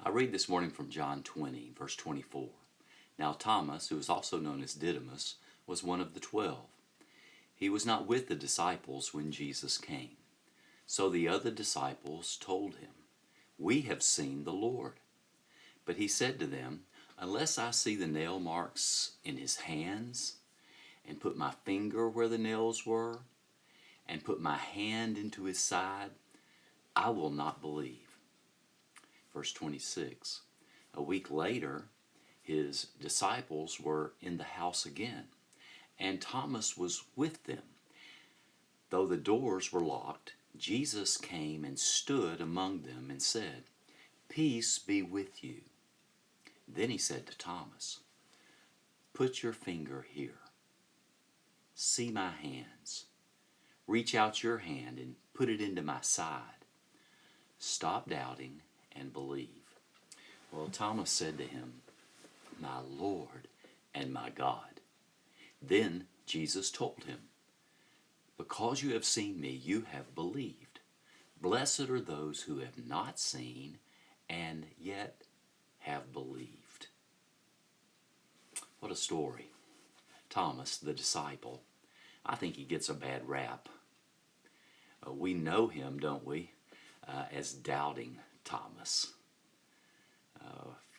I read this morning from John 20, verse 24. Now Thomas, who is also known as Didymus, was one of the 12. He was not with the disciples when Jesus came. So the other disciples told him, "We have seen the Lord." But he said to them, "Unless I see the nail marks in his hands, and put my finger where the nails were, and put my hand into his side, I will not believe." Verse 26. A week later, his disciples were in the house again, and Thomas was with them. Though the doors were locked, Jesus came and stood among them and said, "Peace be with you." Then he said to Thomas, "Put your finger here. See my hands. Reach out your hand and put it into my side. Stop doubting and believe." Well, Thomas said to him, "My Lord and my God." Then Jesus told him, "Because you have seen me, you have believed. Blessed are those who have not seen and yet have believed." What a story. Thomas, the disciple, I think he gets a bad rap. We know him, don't we, as Doubting Thomas.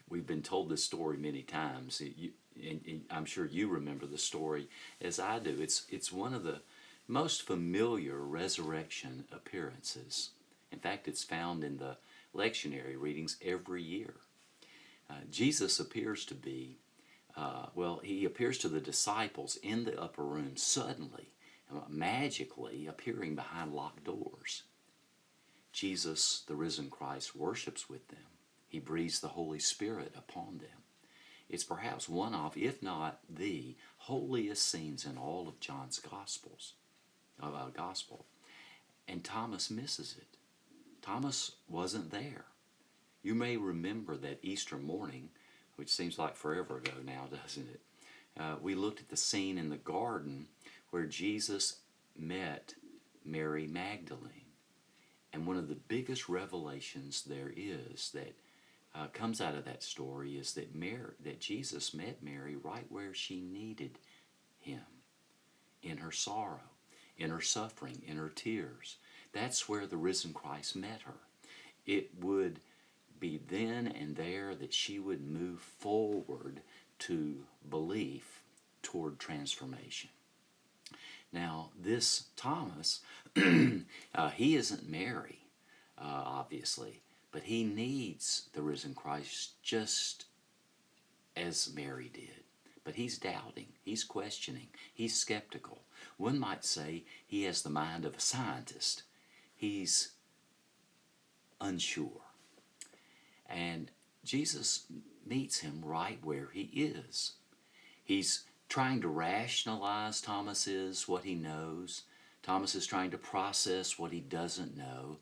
We've been told this story many times, and I'm sure you remember the story as I do. It's one of the most familiar resurrection appearances. In fact, it's found in the lectionary readings every year. Jesus appears to be, he appears to the disciples in the upper room suddenly, magically appearing behind locked doors. Jesus, the risen Christ, worships with them. He breathes the Holy Spirit upon them. It's perhaps one of, if not the holiest scenes in all of John's gospel. And Thomas misses it. Thomas wasn't there. You may remember that Easter morning, which seems like forever ago now, doesn't it? We looked at the scene in the garden where Jesus met Mary Magdalene. And one of the biggest revelations there is that comes out of that story is that Jesus met Mary right where she needed him, in her sorrow, in her suffering, in her tears. That's where the risen Christ met her. It would be then and there that she would move forward to belief toward transformation. Now, this Thomas, he isn't Mary, obviously, but he needs the risen Christ just as Mary did. But he's doubting, he's questioning, he's skeptical. One might say he has the mind of a scientist. He's unsure. And Jesus meets him right where he is. He's trying to rationalize what he knows. Thomas is trying to process what he doesn't know.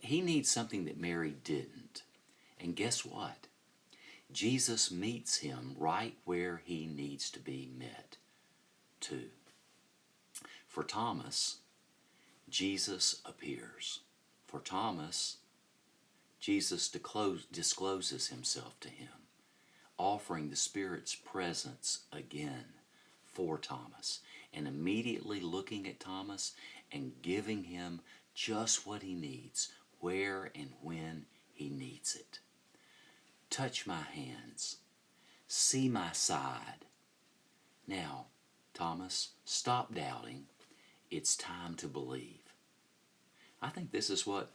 He needs something that Mary didn't. And guess what? Jesus meets him right where he needs to be met too. For Thomas, Jesus appears. For Thomas, Jesus discloses himself to him, offering the Spirit's presence again for Thomas, and immediately looking at Thomas and giving him just what he needs, where and when he needs it. Touch my hands. See my side. Now, Thomas, stop doubting. It's time to believe. I think this is what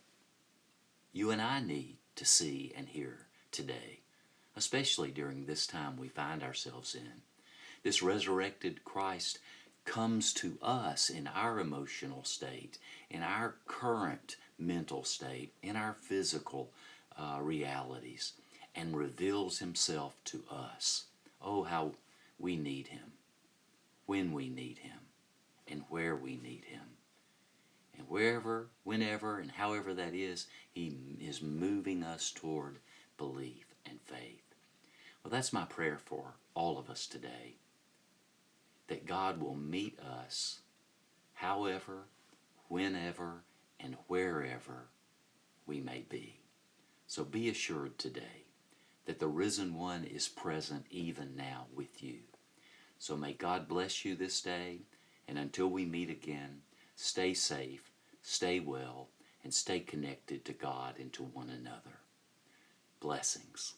you and I need to see and hear today, especially during this time we find ourselves in. This resurrected Christ comes to us in our emotional state, in our current mental state, in our physical realities, and reveals himself to us. Oh, how we need him, when we need him, and where we need him. And wherever, whenever, and however that is, he is moving us toward belief and faith. Well, that's my prayer for all of us today, that God will meet us however, whenever, and wherever we may be. So be assured today that the risen one is present even now with you. So may God bless you this day, and until we meet again, stay safe, stay well, and stay connected to God and to one another. Blessings.